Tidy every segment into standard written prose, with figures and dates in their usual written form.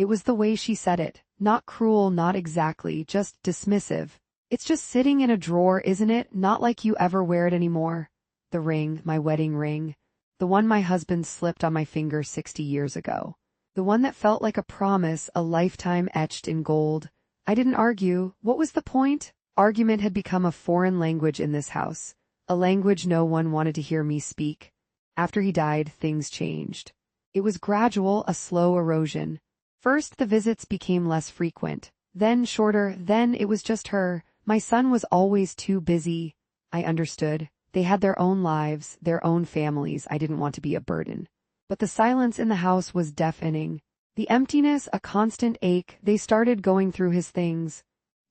It was the way she said it. Not cruel, not exactly, just dismissive. It's just sitting in a drawer, isn't it? Not like you ever wear it anymore. The ring, my wedding ring. The one my husband slipped on my finger 60 years ago. The one that felt like a promise, a lifetime etched in gold. I didn't argue. What was the point? Argument had become a foreign language in this house. A language no one wanted to hear me speak. After he died, things changed. It was gradual, a slow erosion. First, the visits became less frequent. Then shorter, then it was just her. My son was always too busy. I understood. They had their own lives, their own families. I didn't want to be a burden. But the silence in the house was deafening. The emptiness, a constant ache. They started going through his things.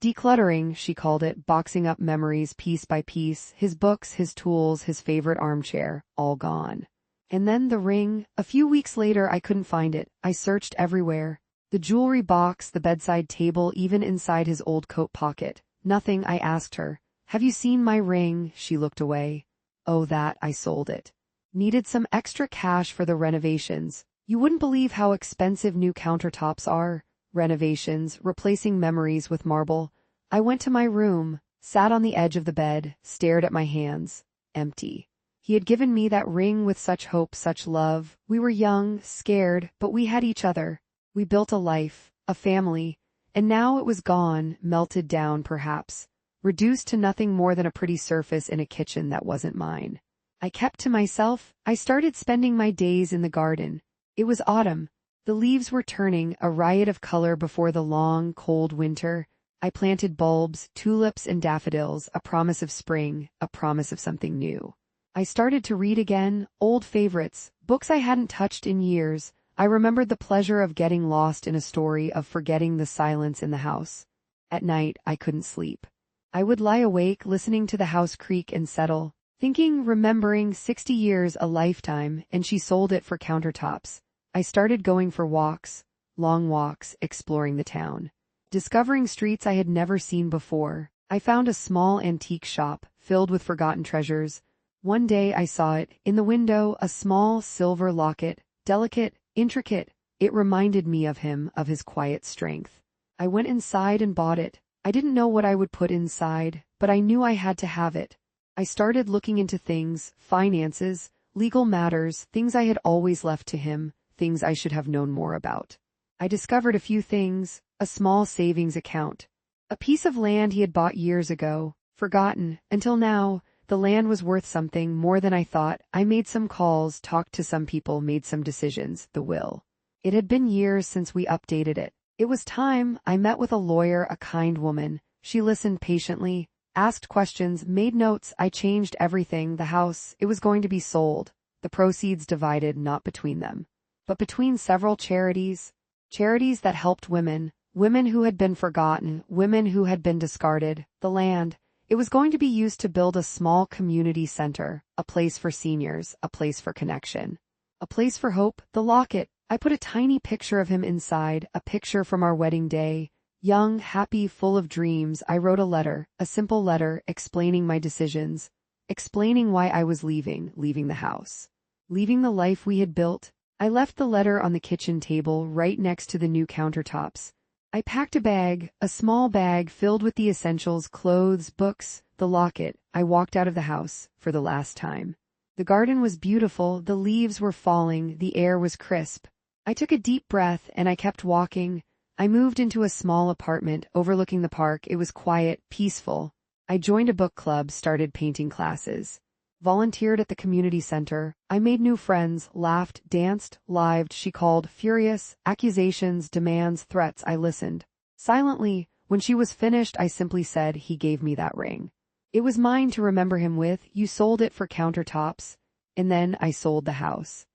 Decluttering, she called it, boxing up memories piece by piece, his books, his tools, his favorite armchair, all gone. And then the ring. A few weeks later I couldn't find it. I searched everywhere. The jewelry box, the bedside table, even inside his old coat pocket. Nothing. I asked her, "Have you seen my ring?" She looked away. "Oh, that, I sold it. Needed some extra cash for the renovations. You wouldn't believe how expensive new countertops are. Renovations, replacing memories with marble." I went to my room, sat on the edge of the bed, stared at my hands. Empty. He had given me that ring with such hope, such love. We were young, scared, but we had each other. We built a life, a family, and now it was gone, melted down perhaps, reduced to nothing more than a pretty surface in a kitchen that wasn't mine. I kept to myself. I started spending my days in the garden. It was autumn. The leaves were turning, a riot of color before the long, cold winter. I planted bulbs, tulips and daffodils, a promise of spring, a promise of something new. I started to read again, old favorites, books I hadn't touched in years. I remembered the pleasure of getting lost in a story, of forgetting the silence in the house. At night, I couldn't sleep. I would lie awake listening to the house creak and settle, thinking, remembering 60 years, a lifetime, and she sold it for countertops. I started going for walks, long walks, exploring the town, discovering streets I had never seen before. I found a small antique shop filled with forgotten treasures. One day I saw it, in the window, a small silver locket, delicate, intricate. It reminded me of him, of his quiet strength. I went inside and bought it. I didn't know what I would put inside, but I knew I had to have it. I started looking into things, finances, legal matters, things I had always left to him, things I should have known more about. I discovered a few things: a small savings account, a piece of land he had bought years ago, forgotten, until now. The land was worth something more than I thought. I made some calls, talked to some people, made some decisions. The will. It had been years since we updated it. It was time. I met with a lawyer, a kind woman. She listened patiently, asked questions, made notes. I changed everything. The house, it was going to be sold. The proceeds divided not between them, but between several charities. Charities that helped women, women who had been forgotten, women who had been discarded. The land, it was going to be used to build a small community center, a place for seniors, a place for connection, a place for hope. The locket, I put a tiny picture of him inside, a picture from our wedding day. Young, happy, full of dreams. I wrote a letter, a simple letter, explaining my decisions, explaining why I was leaving the house, leaving the life we had built. I left the letter on the kitchen table right next to the new countertops. I packed a bag, a small bag filled with the essentials, clothes, books, the locket. I walked out of the house for the last time. The garden was beautiful, the leaves were falling, the air was crisp. I took a deep breath and I kept walking. I moved into a small apartment overlooking the park. It was quiet, peaceful. I joined a book club, started painting classes, volunteered at the community center. I made new friends, laughed, danced, lived. She called, furious, accusations, demands, threats. I listened silently. When she was finished, I simply said, "He gave me that ring. It was mine to remember him with. You sold it for countertops." And then I sold the house.